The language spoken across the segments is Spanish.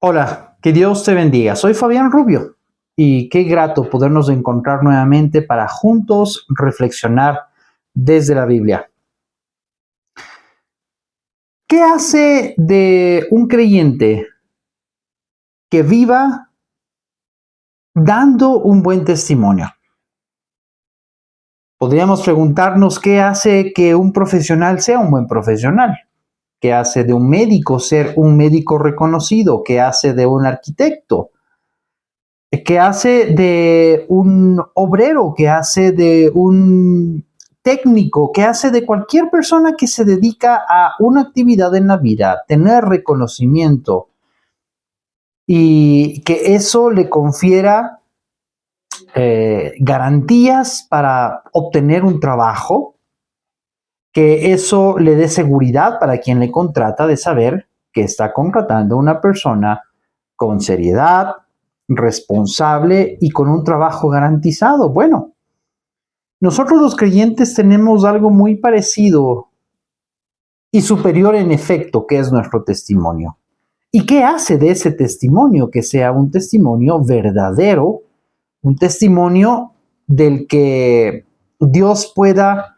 Hola, que Dios te bendiga. Soy Fabián Rubio y qué grato podernos encontrar nuevamente para juntos reflexionar desde la Biblia. ¿Qué hace de un creyente que viva dando un buen testimonio? Podríamos preguntarnos qué hace que un profesional sea un buen profesional. ¿Qué hace de un médico ser un médico reconocido? ¿Qué hace de un arquitecto? ¿Qué hace de un obrero? ¿Qué hace de un técnico? ¿Qué hace de cualquier persona que se dedica a una actividad en la vida? Tener reconocimiento y que eso le confiera garantías para obtener un trabajo, que eso le dé seguridad para quien le contrata de saber que está contratando a una persona con seriedad, responsable y con un trabajo garantizado. Bueno, nosotros los creyentes tenemos algo muy parecido y superior en efecto, que es nuestro testimonio. ¿Y qué hace de ese testimonio que sea un testimonio verdadero, un testimonio del que Dios pueda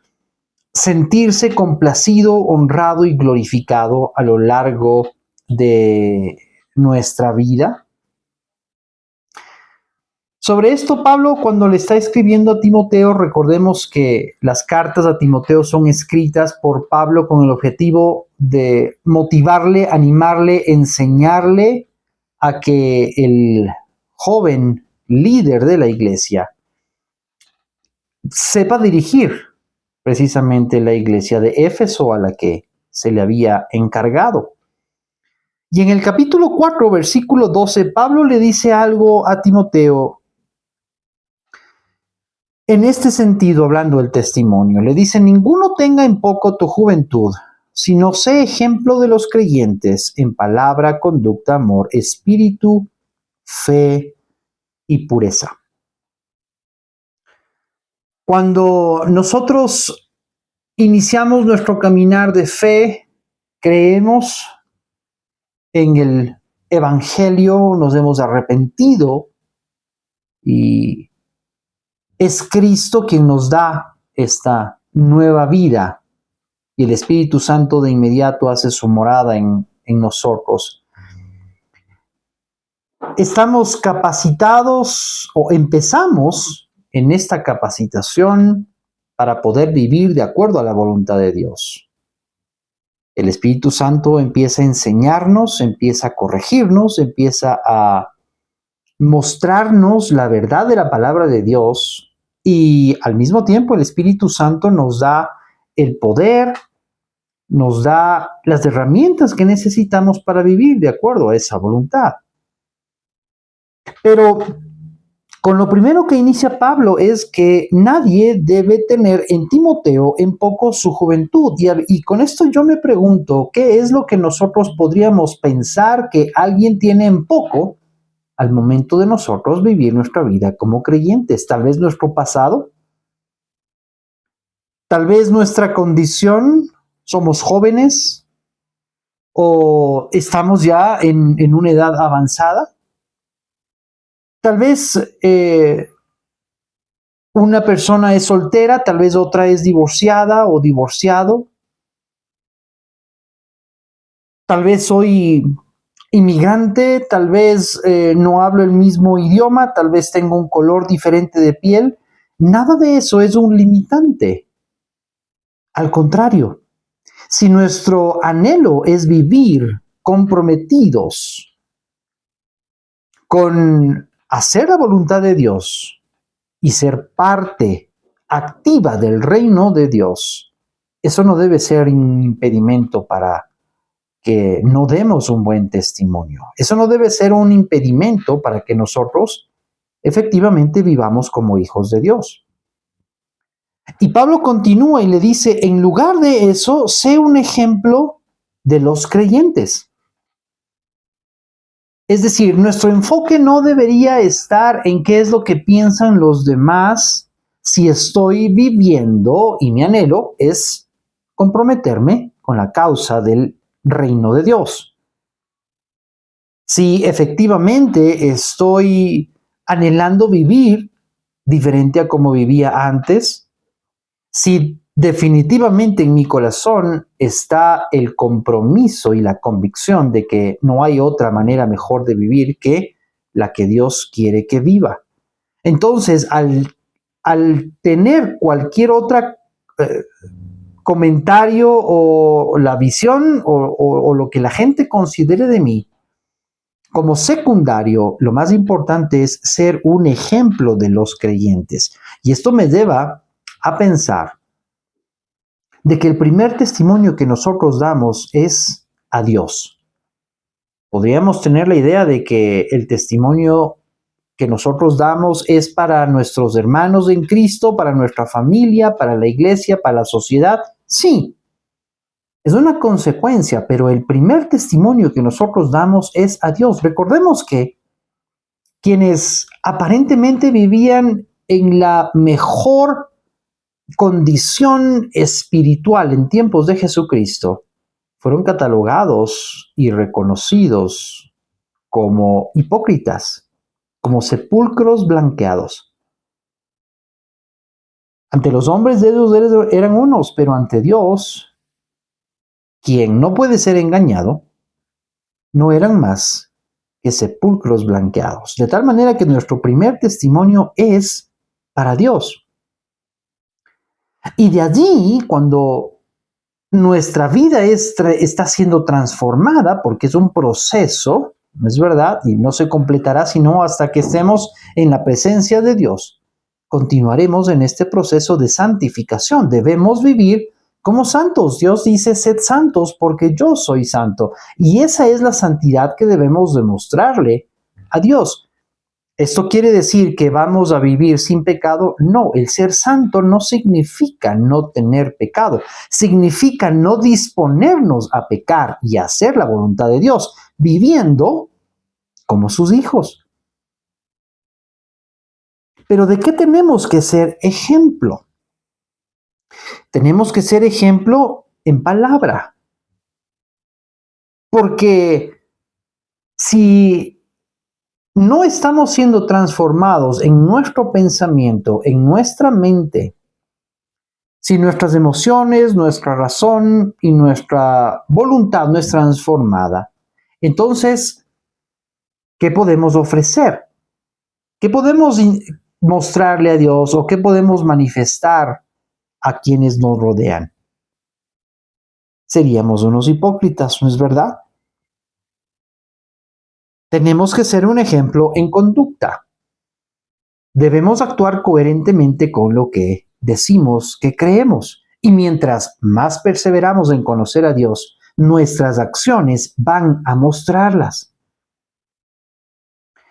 sentirse complacido, honrado y glorificado a lo largo de nuestra vida? Sobre esto, Pablo, cuando le está escribiendo a Timoteo, recordemos que las cartas a Timoteo son escritas por Pablo con el objetivo de motivarle, animarle, enseñarle a que el joven líder de la iglesia sepa dirigir precisamente la iglesia de Éfeso a la que se le había encargado. Y en el capítulo 4, versículo 12, Pablo le dice algo a Timoteo. En este sentido, hablando del testimonio, le dice: ninguno tenga en poco tu juventud, sino sé ejemplo de los creyentes en palabra, conducta, amor, espíritu, fe y pureza. Cuando nosotros iniciamos nuestro caminar de fe, creemos en el Evangelio, nos hemos arrepentido y es Cristo quien nos da esta nueva vida y el Espíritu Santo de inmediato hace su morada en nosotros. Estamos capacitados o empezamos en esta capacitación para poder vivir de acuerdo a la voluntad de Dios. El Espíritu Santo empieza a enseñarnos, empieza a corregirnos, empieza a mostrarnos la verdad de la palabra de Dios y al mismo tiempo el Espíritu Santo nos da el poder, nos da las herramientas que necesitamos para vivir de acuerdo a esa voluntad. Pero con lo primero que inicia Pablo es que nadie debe tener en Timoteo en poco su juventud. Y con esto yo me pregunto, ¿qué es lo que nosotros podríamos pensar que alguien tiene en poco al momento de nosotros vivir nuestra vida como creyentes? Tal vez nuestro pasado, tal vez nuestra condición, somos jóvenes o estamos ya en una edad avanzada. Tal vez una persona es soltera, tal vez otra es divorciada o divorciado. Tal vez soy inmigrante, tal vez no hablo el mismo idioma, tal vez tengo un color diferente de piel. Nada de eso es un limitante. Al contrario, si nuestro anhelo es vivir comprometidos con hacer la voluntad de Dios y ser parte activa del reino de Dios, eso no debe ser un impedimento para que no demos un buen testimonio. Eso no debe ser un impedimento para que nosotros efectivamente vivamos como hijos de Dios. Y Pablo continúa y le dice: en lugar de eso, sé un ejemplo de los creyentes. Es decir, nuestro enfoque no debería estar en qué es lo que piensan los demás si estoy viviendo, y mi anhelo es comprometerme con la causa del reino de Dios. si efectivamente estoy anhelando vivir diferente a como vivía antes, si definitivamente en mi corazón está el compromiso y la convicción de que no hay otra manera mejor de vivir que la que Dios quiere que viva. Entonces, al tener cualquier otra comentario o la visión o lo que la gente considere de mí como secundario, lo más importante es ser un ejemplo de los creyentes. Y esto me lleva a pensar de que el primer testimonio que nosotros damos es a Dios. Podríamos tener la idea de que el testimonio que nosotros damos es para nuestros hermanos en Cristo, para nuestra familia, para la iglesia, para la sociedad. Sí, es una consecuencia, pero el primer testimonio que nosotros damos es a Dios. Recordemos que quienes aparentemente vivían en la mejor condición espiritual en tiempos de Jesucristo fueron catalogados y reconocidos como hipócritas, como sepulcros blanqueados. Ante los hombres de ellos eran unos, pero ante Dios, quien no puede ser engañado, no eran más que sepulcros blanqueados. De tal manera que nuestro primer testimonio es para Dios. Y de allí, cuando nuestra vida está siendo transformada, porque es un proceso, ¿no es verdad? Y no se completará sino hasta que estemos en la presencia de Dios. Continuaremos en este proceso de santificación. Debemos vivir como santos. Dios dice, sed santos porque yo soy santo. Y esa es la santidad que debemos demostrarle a Dios. ¿Esto quiere decir que vamos a vivir sin pecado? No, el ser santo no significa no tener pecado. Significa no disponernos a pecar y a hacer la voluntad de Dios, viviendo como sus hijos. Pero ¿de qué tenemos que ser ejemplo? Tenemos que ser ejemplo en palabra. Porque si no estamos siendo transformados en nuestro pensamiento, en nuestra mente, si nuestras emociones, nuestra razón y nuestra voluntad no es transformada, entonces, ¿qué podemos ofrecer? ¿Qué podemos mostrarle a Dios o qué podemos manifestar a quienes nos rodean? Seríamos unos hipócritas, ¿no es verdad? Tenemos que ser un ejemplo en conducta. Debemos actuar coherentemente con lo que decimos que creemos. Y mientras más perseveramos en conocer a Dios, nuestras acciones van a mostrarlas.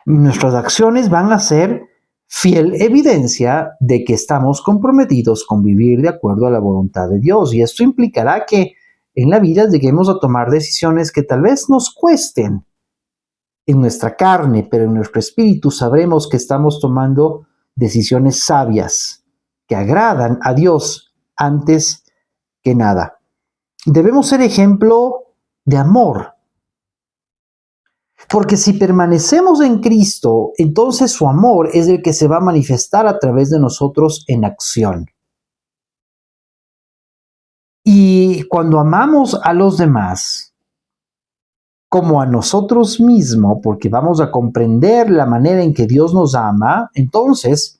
Nuestras acciones van a ser fiel evidencia de que estamos comprometidos con vivir de acuerdo a la voluntad de Dios. Y esto implicará que en la vida lleguemos a tomar decisiones que tal vez nos cuesten en nuestra carne, pero en nuestro espíritu sabremos que estamos tomando decisiones sabias que agradan a Dios antes que nada. Debemos ser ejemplo de amor. Porque si permanecemos en Cristo, entonces su amor es el que se va a manifestar a través de nosotros en acción. Y cuando amamos a los demás como a nosotros mismos, porque vamos a comprender la manera en que Dios nos ama, entonces,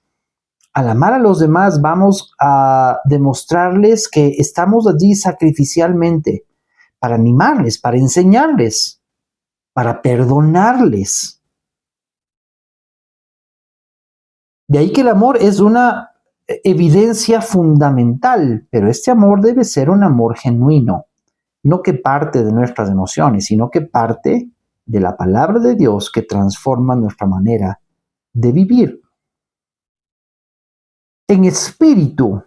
al amar a los demás, vamos a demostrarles que estamos allí sacrificialmente para animarles, para enseñarles, para perdonarles. De ahí que el amor es una evidencia fundamental, pero este amor debe ser un amor genuino, no que parte de nuestras emociones, sino que parte de la palabra de Dios que transforma nuestra manera de vivir. En espíritu,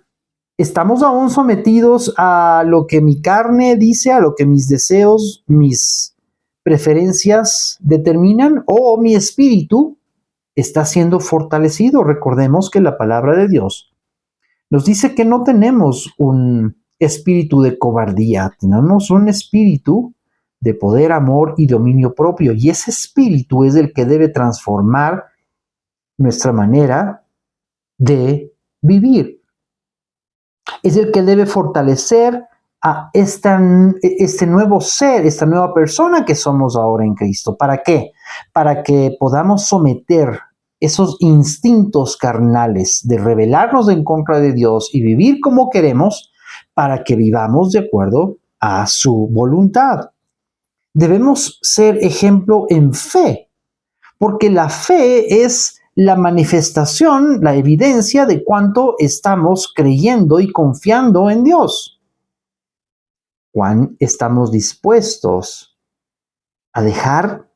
estamos aún sometidos a lo que mi carne dice, a lo que mis deseos, mis preferencias determinan, o mi espíritu está siendo fortalecido. Recordemos que la palabra de Dios nos dice que no tenemos un espíritu de cobardía, tenemos un espíritu de poder, amor y dominio propio. Y ese espíritu es el que debe transformar nuestra manera de vivir. Es el que debe fortalecer a este nuevo ser, esta nueva persona que somos ahora en Cristo. ¿Para qué? Para que podamos someter esos instintos carnales de rebelarnos en contra de Dios y vivir como queremos, para que vivamos de acuerdo a su voluntad. Debemos ser ejemplo en fe, porque la fe es la manifestación, la evidencia de cuánto estamos creyendo y confiando en Dios. Cuán estamos dispuestos a dejar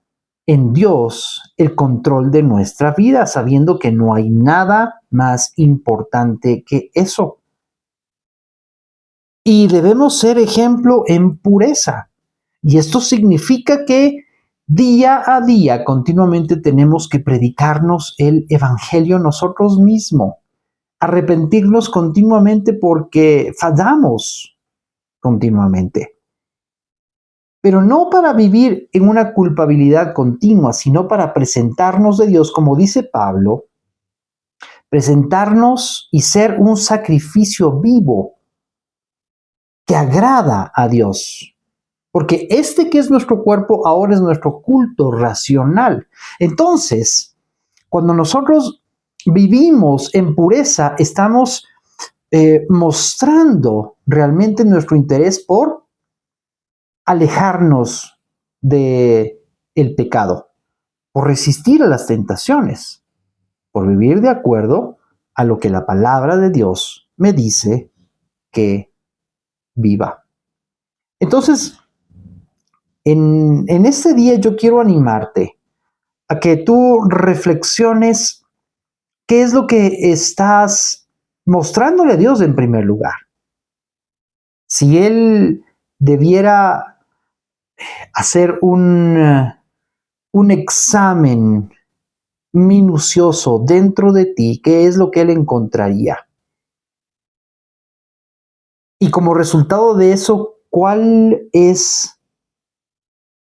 en Dios el control de nuestra vida, sabiendo que no hay nada más importante que eso. Y debemos ser ejemplo en pureza. Y esto significa que día a día continuamente tenemos que predicarnos el evangelio nosotros mismos, arrepentirnos continuamente porque fallamos continuamente. Pero no para vivir en una culpabilidad continua, sino para presentarnos de Dios, como dice Pablo, presentarnos y ser un sacrificio vivo que agrada a Dios. Porque este que es nuestro cuerpo ahora es nuestro culto racional. Entonces, cuando nosotros vivimos en pureza, estamos mostrando realmente nuestro interés por alejarnos de el pecado, por resistir a las tentaciones, por vivir de acuerdo a lo que la palabra de Dios me dice que viva. Entonces, en este día yo quiero animarte a que tú reflexiones qué es lo que estás mostrándole a Dios en primer lugar. Si Él debiera hacer un examen minucioso dentro de ti, ¿qué es lo que Él encontraría? Y como resultado de eso, ¿cuál es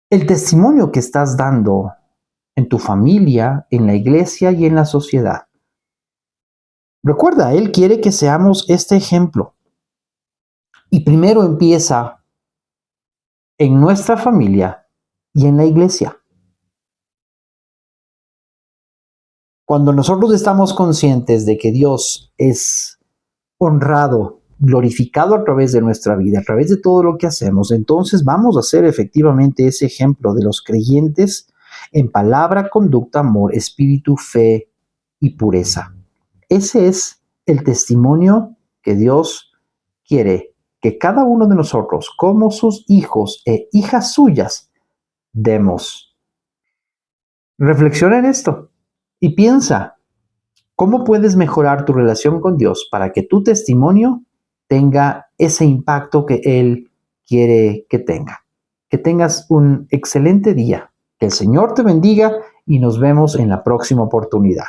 el testimonio que estás dando en tu familia, en la iglesia y en la sociedad? Recuerda, Él quiere que seamos este ejemplo. Y primero empieza en nuestra familia y en la iglesia. Cuando nosotros estamos conscientes de que Dios es honrado, glorificado a través de nuestra vida, a través de todo lo que hacemos, entonces vamos a ser efectivamente ese ejemplo de los creyentes en palabra, conducta, amor, espíritu, fe y pureza. Ese es el testimonio que Dios quiere que cada uno de nosotros, como sus hijos e hijas suyas, demos. Reflexiona en esto y piensa, ¿cómo puedes mejorar tu relación con Dios para que tu testimonio tenga ese impacto que Él quiere que tenga? Que tengas un excelente día. Que el Señor te bendiga y nos vemos en la próxima oportunidad.